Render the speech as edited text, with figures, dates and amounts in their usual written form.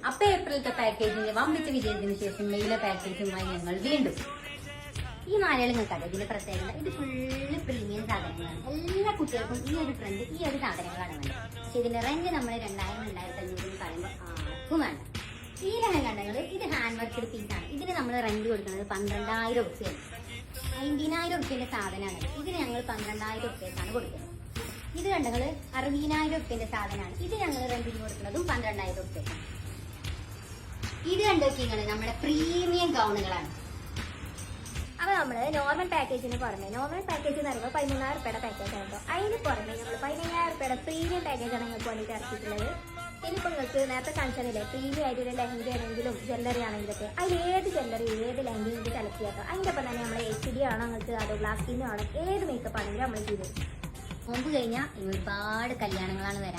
അപ്പൊ ഏപ്രിലത്തെ പാക്കേജിന്റെ വമ്പിച്ച വിജയത്തിന് ശേഷം മെയിലെ പാക്കേജുമായി ഞങ്ങൾ വീണ്ടും. ഈ മാലകൾ നിങ്ങൾക്കത് ഇതിന്റെ പ്രത്യേകത, ഇത് ഫുള്ള് പ്രീമിയം സാധനങ്ങളാണ്. എല്ലാ കുട്ടികൾക്കും ഈ ഒരു ട്രെൻഡ്, ഈ ഒരു സാധനങ്ങളാണ് വേണ്ടത്. പക്ഷെ ഇതിന്റെ റെന്റ് നമ്മൾ 2000-2500 പറയുമ്പോൾ ആർക്കും വേണ്ട. ഈ ലഹങ്കണ്ടങ്ങൾ ഇത് ഹാൻഡ് വർക്ക്ഡ് പീസാണ്. ഇതിന് നമ്മൾ റെന്റ് കൊടുക്കുന്നത് 12,000 രൂപയാണ്. 50,000 രൂപയുടെ സാധനമാണ്. ഇതിന് ഞങ്ങൾ 12,000 രൂപയ്ക്കാണ് കൊടുക്കുന്നത്. ഇത് കണ്ടങ്ങൾ 60,000 രൂപയുടെ സാധനമാണ്. ഇത് ഞങ്ങൾ റെന്റിന് കൊടുക്കുന്നതും 12,000 രൂപയ്ക്കാണ്. ഇത് കണ്ടോക്കിങ്ങൾ നമ്മുടെ പ്രീമിയം ഗൗണുകളാണ്. അപ്പോൾ നമ്മൾ നോർമൽ പാക്കേജിന് പുറമെ, നോർമൽ പാക്കേജ് എന്ന് പറയുമ്പോൾ 13,000 രൂപയുടെ പാക്കേജ് ആയിരുന്നു. അതിന് പുറമെ നമ്മൾ 15,000 രൂപയുടെ പ്രീമിയം പാക്കേജാണ് നിങ്ങൾക്ക് വേണ്ടിയിട്ട് ഇറക്കിയിട്ടുള്ളത്. ഇനിയിപ്പോൾ നിങ്ങൾക്ക് നേരത്തെ കാണിച്ചാലേ പ്രീമിയം ആയിട്ടുള്ള ലെഹങ്ക ആണെങ്കിലും ജ്വല്ലറി ആണെങ്കിലൊക്കെ അതിൽ ഏത് ജ്വല്ലറി ഏത് ലെഹങ്ക നിങ്ങൾക്ക് സെലക്ട് ചെയ്യാം. അതിൻ്റെ ഒപ്പം തന്നെ നമ്മൾ HD ആണോ നിങ്ങൾക്ക്, അതോ ഗ്ലാസ് സ്കിൻ ആണോ, ഏത് മേക്കപ്പ് ആണെങ്കിലും നമ്മൾ ചെയ്തു. നോമ്പ് കഴിഞ്ഞാൽ ഒരുപാട് കല്യാണങ്ങളാണ് വരാൻ.